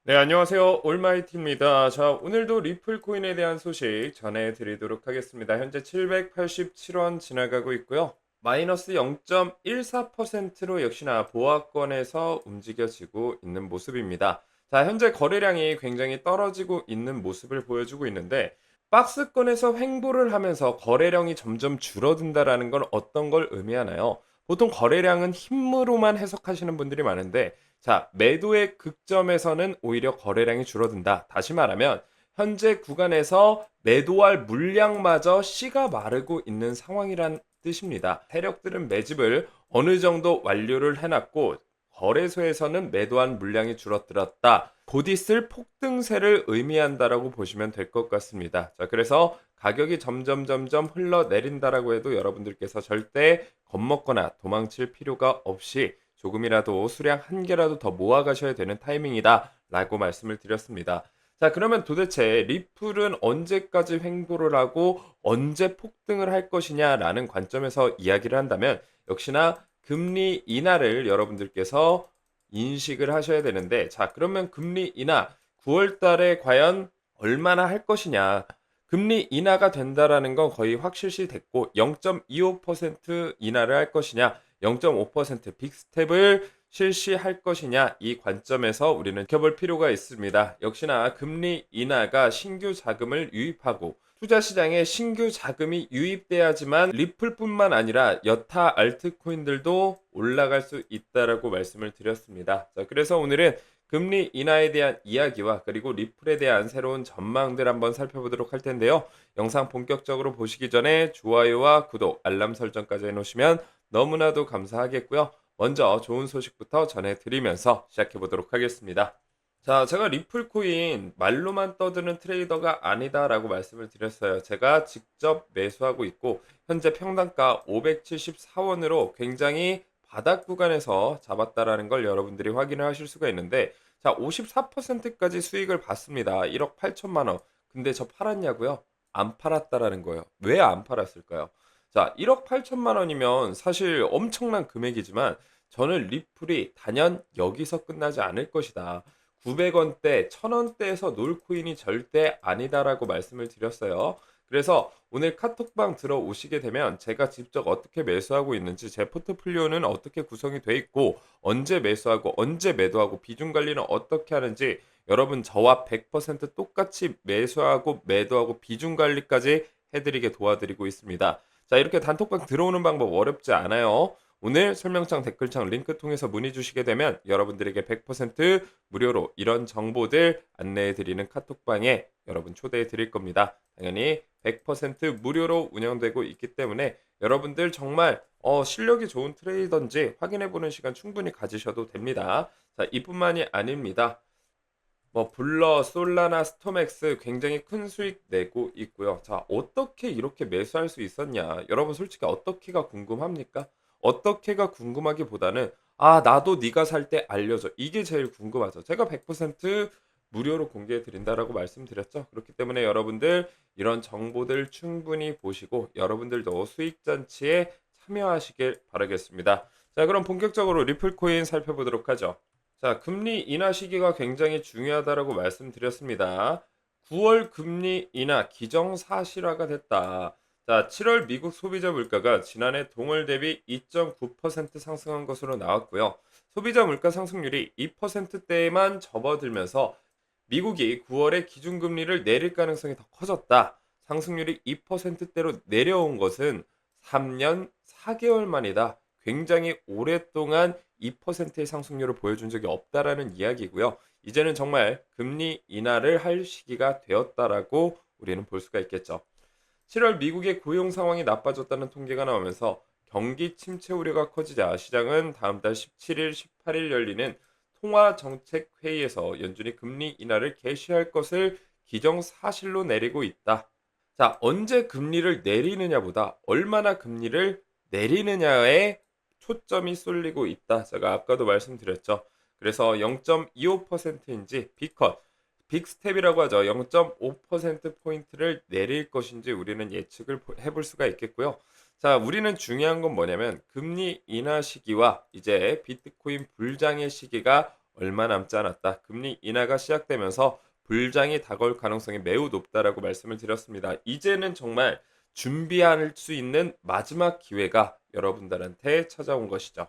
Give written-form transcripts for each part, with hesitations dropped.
네, 안녕하세요. 올마이티입니다. 자, 오늘도 리플 코인에 대한 소식 전해드리도록 하겠습니다. 현재 787원 지나가고 있고요. 마이너스 0.14%로 역시나 보합권에서 움직여지고 있는 모습입니다. 자, 현재 거래량이 굉장히 떨어지고 있는 모습을 보여주고 있는데, 박스권에서 횡보를 하면서 거래량이 점점 줄어든다라는 건 어떤 걸 의미하나요? 보통 거래량은 힘으로만 해석하시는 분들이 많은데, 자, 매도의 극점에서는 오히려 거래량이 줄어든다. 다시 말하면 현재 구간에서 매도할 물량마저 씨가 마르고 있는 상황이란 뜻입니다. 세력들은 매집을 어느 정도 완료를 해놨고 거래소에서는 매도한 물량이 줄어들었다. 곧 있을 폭등세를 의미한다라고 보시면 될 것 같습니다. 자, 그래서 가격이 점점 흘러내린다라고 해도 여러분들께서 절대 겁먹거나 도망칠 필요가 없이 조금이라도 수량 한 개라도 더 모아가셔야 되는 타이밍이다 라고 말씀을 드렸습니다. 자, 그러면 도대체 리플은 언제까지 횡보를 하고 언제 폭등을 할 것이냐라는 관점에서 이야기를 한다면 역시나 금리 인하를 여러분들께서 인식을 하셔야 되는데, 자, 그러면 금리 인하 9월 달에 과연 얼마나 할 것이냐. 금리 인하가 된다라는 건 거의 확실시 됐고 0.25% 인하를 할 것이냐 0.5% 빅스텝을 실시할 것이냐 이 관점에서 우리는 지켜볼 필요가 있습니다. 역시나 금리 인하가 신규 자금을 유입하고 투자 시장에 신규 자금이 유입돼야지만 리플뿐만 아니라 여타 알트코인들도 올라갈 수 있다라고 말씀을 드렸습니다. 자, 그래서 오늘은 금리 인하에 대한 이야기와 그리고 리플에 대한 새로운 전망들 한번 살펴보도록 할 텐데요. 영상 본격적으로 보시기 전에 좋아요와 구독, 알람 설정까지 해놓으시면 너무나도 감사하겠고요. 먼저 좋은 소식부터 전해드리면서 시작해보도록 하겠습니다. 자, 제가 리플 코인 말로만 떠드는 트레이더가 아니다라고 말씀을 드렸어요. 제가 직접 매수하고 있고 현재 평단가 574원으로 굉장히 바닥 구간에서 잡았다라는 걸 여러분들이 확인을 하실 수가 있는데, 자, 54%까지 수익을 봤습니다. 1억 8천만 원. 근데 저 팔았냐고요? 안 팔았다라는 거예요. 왜 안 팔았을까요? 자, 1억 8천만 원이면 사실 엄청난 금액이지만 저는 리플이 단연 여기서 끝나지 않을 것이다. 900원대, 1000원대에서 놀 코인이 절대 아니다라고 말씀을 드렸어요. 그래서 오늘 카톡방 들어오시게 되면 제가 직접 어떻게 매수하고 있는지, 제 포트폴리오는 어떻게 구성이 돼 있고 언제 매수하고 언제 매도하고 비중 관리는 어떻게 하는지 여러분 저와 100% 똑같이 매수하고 매도하고 비중 관리까지 해드리게 도와드리고 있습니다. 자, 이렇게 단톡방 들어오는 방법 어렵지 않아요. 오늘 설명창 댓글창 링크 통해서 문의 주시게 되면 여러분들에게 100% 무료로 이런 정보들 안내해 드리는 카톡방에 여러분 초대해 드릴 겁니다. 당연히 100% 무료로 운영되고 있기 때문에 여러분들 정말 실력이 좋은 트레이더인지 확인해 보는 시간 충분히 가지셔도 됩니다. 자, 이뿐만이 아닙니다. 뭐 블러, 솔라나, 스톰엑스 굉장히 큰 수익 내고 있고요. 자, 어떻게 이렇게 매수할 수 있었냐? 여러분 솔직히 어떻게가 궁금합니까? 어떻게가 궁금하기보다는 나도 네가 살 때 알려줘. 이게 제일 궁금하죠. 제가 100% 무료로 공개해 드린다라고 말씀드렸죠. 그렇기 때문에 여러분들 이런 정보들 충분히 보시고 여러분들도 수익 잔치에 참여하시길 바라겠습니다. 자, 그럼 본격적으로 리플 코인 살펴보도록 하죠. 자, 금리 인하 시기가 굉장히 중요하다라고 말씀드렸습니다. 9월 금리 인하 기정사실화가 됐다. 자, 7월 미국 소비자 물가가 지난해 동월 대비 2.9% 상승한 것으로 나왔고요. 소비자 물가 상승률이 2%대에만 접어들면서 미국이 9월에 기준금리를 내릴 가능성이 더 커졌다. 상승률이 2%대로 내려온 것은 3년 4개월 만이다. 굉장히 오랫동안 2%의 상승률을 보여준 적이 없다라는 이야기고요. 이제는 정말 금리 인하를 할 시기가 되었다라고 우리는 볼 수가 있겠죠. 7월 미국의 고용 상황이 나빠졌다는 통계가 나오면서 경기 침체 우려가 커지자 시장은 다음 달 17일, 18일 열리는 통화정책회의에서 연준이 금리 인하를 개시할 것을 기정사실로 내리고 있다. 자, 언제 금리를 내리느냐보다 얼마나 금리를 내리느냐에 초점이 쏠리고 있다. 제가 아까도 말씀드렸죠. 그래서 0.25%인지 빅컷, 빅스텝이라고 하죠. 0.5%포인트를 내릴 것인지 우리는 예측을 해볼 수가 있겠고요. 자, 우리는 중요한 건 뭐냐면 금리 인하 시기와 이제 비트코인 불장의 시기가 얼마 남지 않았다. 금리 인하가 시작되면서 불장이 다가올 가능성이 매우 높다라고 말씀을 드렸습니다. 이제는 정말 준비할 수 있는 마지막 기회가 여러분들한테 찾아온 것이죠.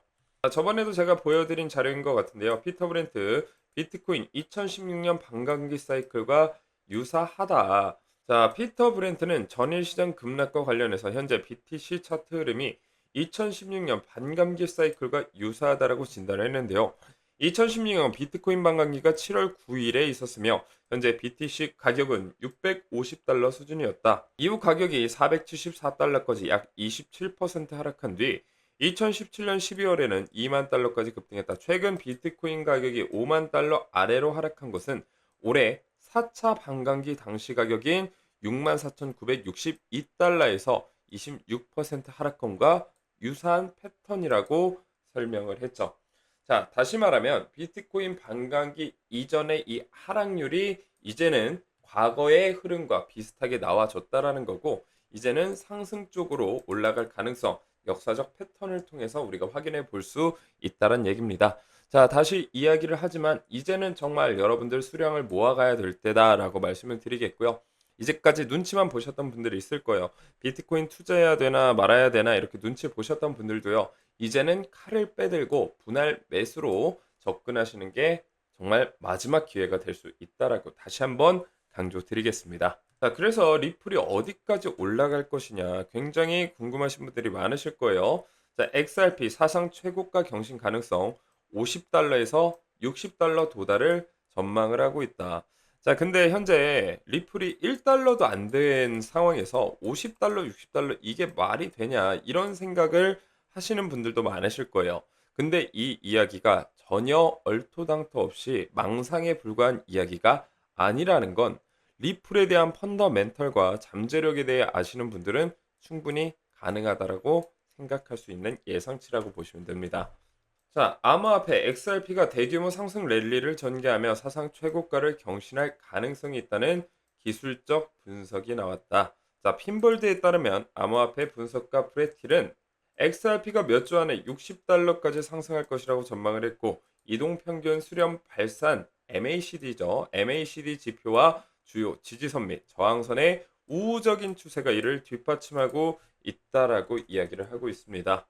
저번에도 제가 보여드린 자료인 것 같은데요. 피터 브렌트, 비트코인 2016년 반감기 사이클과 유사하다. 자, 피터 브렌트는 전일 시장 급락과 관련해서 현재 BTC 차트 흐름이 2016년 반감기 사이클과 유사하다라고 진단을 했는데요. 2016년 비트코인 반감기가 7월 9일에 있었으며 현재 BTC 가격은 650달러 수준이었다. 이후 가격이 474달러까지 약 27% 하락한 뒤 2017년 12월에는 2만 달러까지 급등했다. 최근 비트코인 가격이 5만 달러 아래로 하락한 것은 올해 4차 반감기 당시 가격인 64,962달러에서 26% 하락권과 유사한 패턴이라고 설명을 했죠. 자, 다시 말하면 비트코인 반감기 이전의 이 하락률이 이제는 과거의 흐름과 비슷하게 나와줬다라는 거고, 이제는 상승 쪽으로 올라갈 가능성, 역사적 패턴을 통해서 우리가 확인해 볼 수 있다는 얘기입니다. 자, 다시 이야기를 하지만 이제는 정말 여러분들 수량을 모아가야 될 때다라고 말씀을 드리겠고요. 이제까지 눈치만 보셨던 분들이 있을 거예요. 비트코인 투자해야 되나 말아야 되나 이렇게 눈치 보셨던 분들도요. 이제는 칼을 빼들고 분할 매수로 접근하시는 게 정말 마지막 기회가 될 수 있다라고 다시 한번 강조드리겠습니다. 자, 그래서 리플이 어디까지 올라갈 것이냐 굉장히 궁금하신 분들이 많으실 거예요. 자, XRP 사상 최고가 경신 가능성 50달러에서 60달러 도달을 전망을 하고 있다. 자, 근데 현재 리플이 1달러도 안 된 상황에서 50달러, 60달러 이게 말이 되냐 이런 생각을 하시는 분들도 많으실 거예요. 근데 이 이야기가 전혀 얼토당토 없이 망상에 불과한 이야기가 아니라는 건 리플에 대한 펀더멘털과 잠재력에 대해 아시는 분들은 충분히 가능하다라고 생각할 수 있는 예상치라고 보시면 됩니다. 자, 암호화폐 XRP가 대규모 상승 랠리를 전개하며 사상 최고가를 경신할 가능성이 있다는 기술적 분석이 나왔다. 자, 핀볼드에 따르면 암호화폐 분석가 프레틸은 XRP가 몇 주 안에 60달러까지 상승할 것이라고 전망을 했고, 이동평균 수렴 발산 MACD죠. MACD 지표와 주요 지지선 및 저항선의 우호적인 추세가 이를 뒷받침하고 있다라고 이야기를 하고 있습니다.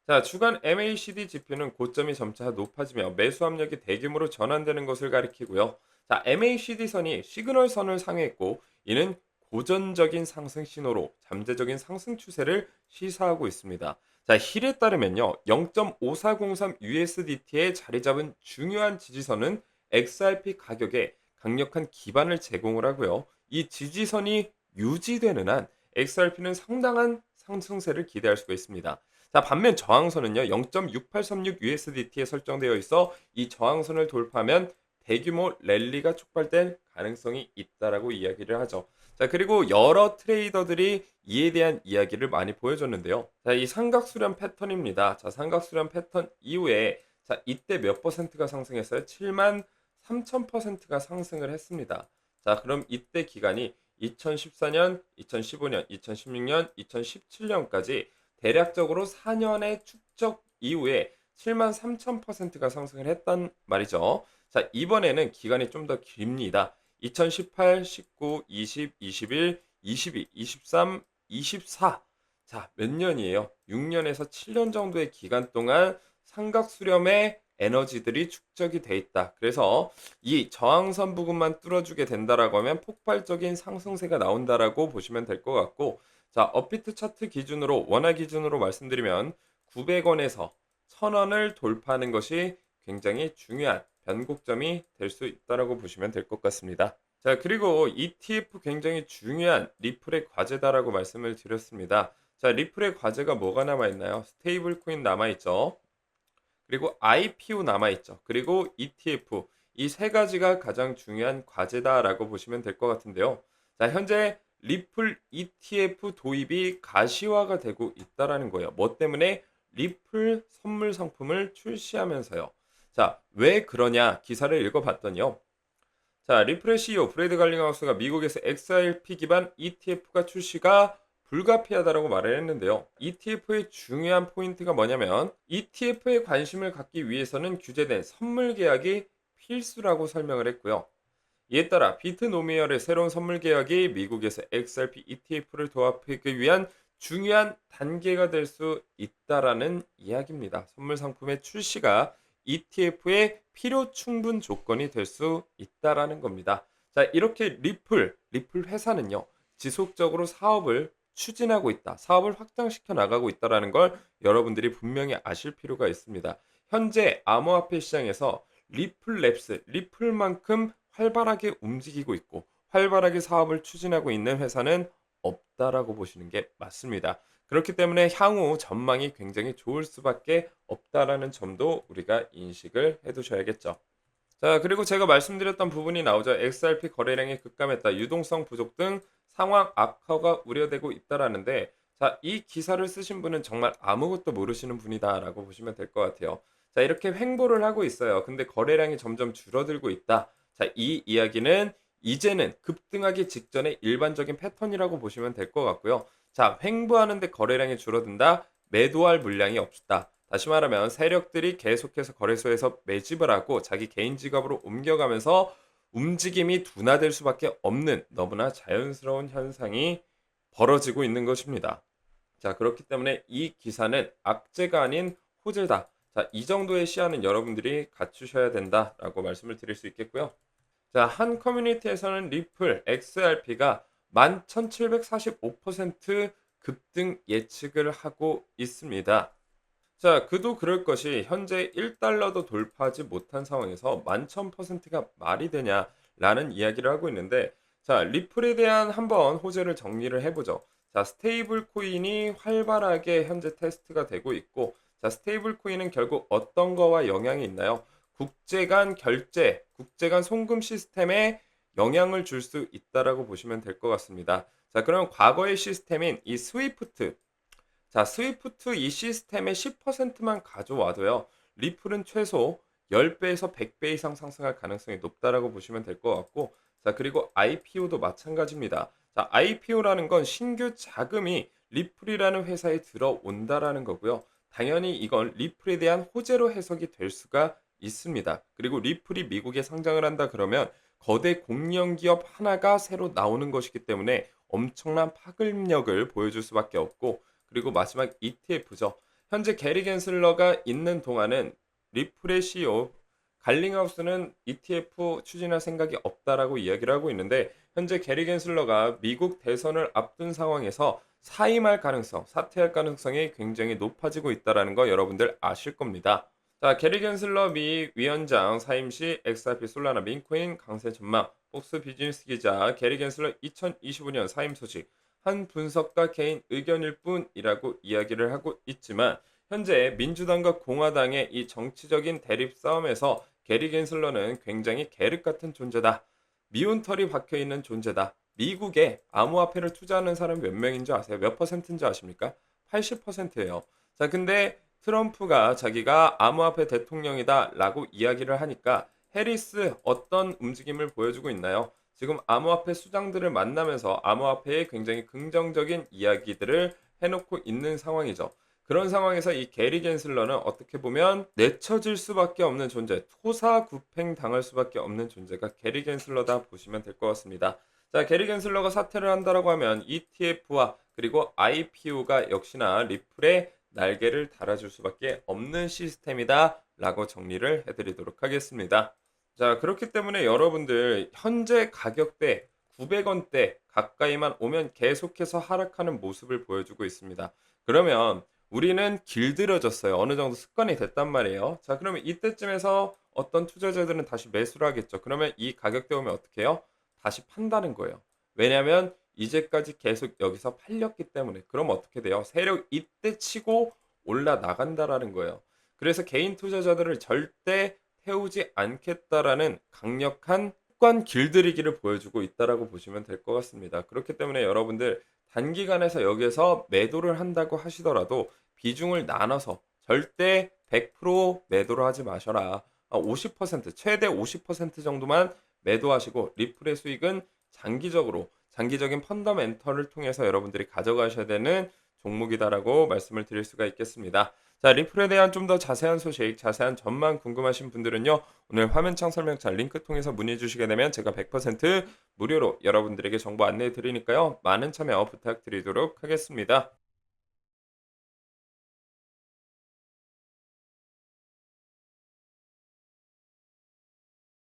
자, 주간 MACD 지표는 고점이 점차 높아지며 매수 압력이 대규모로 전환되는 것을 가리키고요. 자, MACD 선이 시그널 선을 상회했고, 이는 고전적인 상승 신호로 잠재적인 상승 추세를 시사하고 있습니다. 자, 힐에 따르면요, 0.5403 USDT에 자리 잡은 중요한 지지선은 XRP 가격에 강력한 기반을 제공을 하고요. 이 지지선이 유지되는 한 XRP는 상당한 상승세를 기대할 수가 있습니다. 자, 반면 저항선은요, 0.6836 USDT에 설정되어 있어 이 저항선을 돌파하면 대규모 랠리가 촉발될 가능성이 있다라고 이야기를 하죠. 자, 그리고 여러 트레이더들이 이에 대한 이야기를 많이 보여줬는데요. 자, 이 삼각수렴 패턴입니다. 자, 삼각수렴 패턴 이후에 자, 이때 몇 퍼센트가 상승했어요? 7만 3,000%가 상승을 했습니다. 자, 그럼 이때 기간이 2014년, 2015년, 2016년, 2017년까지 대략적으로 4년의 축적 이후에 7만 3,000%가 상승을 했단 말이죠. 자, 이번에는 기간이 좀 더 깁니다. 2018, 19, 20, 21, 22, 23, 24. 자, 몇 년이에요? 6년에서 7년 정도의 기간 동안 삼각수렴의 에너지들이 축적이 돼 있다. 그래서 이 저항선 부분만 뚫어주게 된다라고 하면 폭발적인 상승세가 나온다라고 보시면 될 것 같고, 자, 업비트 차트 기준으로 원화 기준으로 말씀드리면 900원에서 1000원을 돌파하는 것이 굉장히 중요한 변곡점이 될 수 있다라고 보시면 될 것 같습니다. 자, 그리고 ETF 굉장히 중요한 리플의 과제다라고 말씀을 드렸습니다. 자, 리플의 과제가 뭐가 남아 있나요? 스테이블 코인 남아 있죠. 그리고 IPO 남아있죠. 그리고 ETF 이 세 가지가 가장 중요한 과제다라고 보시면 될 것 같은데요. 자, 현재 리플 ETF 도입이 가시화가 되고 있다라는 거예요. 뭐 때문에? 리플 선물 상품을 출시하면서요. 자, 왜 그러냐 기사를 읽어봤더니요. 자, 리플의 CEO 브래드 갈링하우스가 미국에서 XRP 기반 ETF가 출시가 불가피하다라고 말을 했는데요. ETF의 중요한 포인트가 뭐냐면 ETF에 관심을 갖기 위해서는 규제된 선물 계약이 필수라고 설명을 했고요. 이에 따라 비트노미얼의 새로운 선물 개혁이 미국에서 XRP ETF를 도입하기 위한 중요한 단계가 될 수 있다라는 이야기입니다. 선물 상품의 출시가 ETF의 필요 충분 조건이 될 수 있다라는 겁니다. 자, 이렇게 리플 회사는요, 지속적으로 사업을 추진하고 있다, 사업을 확장시켜 나가고 있다라는 걸 여러분들이 분명히 아실 필요가 있습니다. 현재 암호화폐 시장에서 리플랩스, 리플만큼 활발하게 움직이고 있고 활발하게 사업을 추진하고 있는 회사는 없다라고 보시는 게 맞습니다. 그렇기 때문에 향후 전망이 굉장히 좋을 수밖에 없다라는 점도 우리가 인식을 해두셔야겠죠. 자, 그리고 제가 말씀드렸던 부분이 나오죠. XRP 거래량이 급감했다, 유동성 부족 등 상황 악화가 우려되고 있다라는데, 자, 이 기사를 쓰신 분은 정말 아무것도 모르시는 분이다라고 보시면 될 것 같아요. 자, 이렇게 횡보를 하고 있어요. 근데 거래량이 점점 줄어들고 있다. 자, 이 이야기는 이제는 급등하기 직전의 일반적인 패턴이라고 보시면 될 것 같고요. 자, 횡보하는데 거래량이 줄어든다, 매도할 물량이 없다. 다시 말하면 세력들이 계속해서 거래소에서 매집을 하고 자기 개인 지갑으로 옮겨가면서 움직임이 둔화될 수밖에 없는 너무나 자연스러운 현상이 벌어지고 있는 것입니다. 자, 그렇기 때문에 이 기사는 악재가 아닌 호재다. 자, 이 정도의 시야는 여러분들이 갖추셔야 된다라고 말씀을 드릴 수 있겠고요. 자, 한 커뮤니티에서는 리플 XRP가 11,745% 급등 예측을 하고 있습니다. 자, 그도 그럴 것이 현재 1달러도 돌파하지 못한 상황에서 11,000%가 말이 되냐라는 이야기를 하고 있는데, 자, 리플에 대한 한번 호재를 정리를 해보죠. 자, 스테이블 코인이 활발하게 현재 테스트가 되고 있고, 자, 스테이블 코인은 결국 어떤 거와 영향이 있나요? 국제 간 결제, 국제 간 송금 시스템에 영향을 줄 수 있다라고 보시면 될 것 같습니다. 자, 그럼 과거의 시스템인 이 스위프트, 자, 스위프트 이 시스템의 10%만 가져와도요, 리플은 최소 10배에서 100배 이상 상승할 가능성이 높다라고 보시면 될 것 같고, 자, 그리고 IPO도 마찬가지입니다. 자, IPO라는 건 신규 자금이 리플이라는 회사에 들어온다라는 거고요. 당연히 이건 리플에 대한 호재로 해석이 될 수가 있습니다. 그리고 리플이 미국에 상장을 한다 그러면 거대 공룡 기업 하나가 새로 나오는 것이기 때문에 엄청난 파급력을 보여줄 수밖에 없고, 그리고 마지막 ETF죠. 현재 게리 겐슬러가 있는 동안은 리플의 CEO 갈링하우스는 ETF 추진할 생각이 없다라고 이야기를 하고 있는데, 현재 게리 겐슬러가 미국 대선을 앞둔 상황에서 사임할 가능성, 사퇴할 가능성이 굉장히 높아지고 있다는 거 여러분들 아실 겁니다. 자, 게리 겐슬러 미 위원장 사임 시 XRP 솔라나 민코인 강세 전망, 폭스 비즈니스 기자 게리 겐슬러 2025년 사임 소식, 한 분석가 개인 의견일 뿐이라고 이야기를 하고 있지만, 현재 민주당과 공화당의 이 정치적인 대립 싸움에서 게리 겐슬러는 굉장히 계륵 같은 존재다, 미운 털이 박혀 있는 존재다. 미국에 암호화폐를 투자하는 사람이 몇 명인 줄 아세요? 몇 퍼센트인지 아십니까? 80%예요. 자, 근데 트럼프가 자기가 암호화폐 대통령이다라고 이야기를 하니까 해리스 어떤 움직임을 보여주고 있나요? 지금 암호화폐 수장들을 만나면서 암호화폐에 굉장히 긍정적인 이야기들을 해놓고 있는 상황이죠. 그런 상황에서 이 게리 겐슬러는 어떻게 보면 내쳐질 수밖에 없는 존재, 토사구팽 당할 수밖에 없는 존재가 게리 겐슬러다 보시면 될 것 같습니다. 자, 게리 겐슬러가 사퇴를 한다라고 하면 ETF와 그리고 IPO가 역시나 리플에 날개를 달아줄 수밖에 없는 시스템이다 라고 정리를 해드리도록 하겠습니다. 자, 그렇기 때문에 여러분들 현재 가격대 900원대 가까이만 오면 계속해서 하락하는 모습을 보여주고 있습니다. 그러면 우리는 길들여졌어요. 어느 정도 습관이 됐단 말이에요. 자, 그러면 이때쯤에서 어떤 투자자들은 다시 매수를 하겠죠. 그러면 이 가격대 오면 어떻게 해요? 다시 판다는 거예요. 왜냐하면 이제까지 계속 여기서 팔렸기 때문에. 그럼 어떻게 돼요? 세력 이때 치고 올라 나간다라는 거예요. 그래서 개인 투자자들을 절대 태우지 않겠다라는 강력한 습관 길들이기를 보여주고 있다라고 보시면 될 것 같습니다. 그렇기 때문에 여러분들 단기간에서 여기에서 매도를 한다고 하시더라도 비중을 나눠서 절대 100% 매도를 하지 마셔라. 50%, 최대 50% 정도만 매도하시고 리플의 수익은 장기적인 펀더멘털을 통해서 여러분들이 가져가셔야 되는 종목이다라고 말씀을 드릴 수가 있겠습니다. 자, 리플에 대한 좀 더 자세한 소식, 자세한 점만 궁금하신 분들은요, 오늘 화면창 설명창 링크 통해서 문의 주시게 되면 제가 100% 무료로 여러분들에게 정보 안내해 드리니까요, 많은 참여 부탁드리도록 하겠습니다.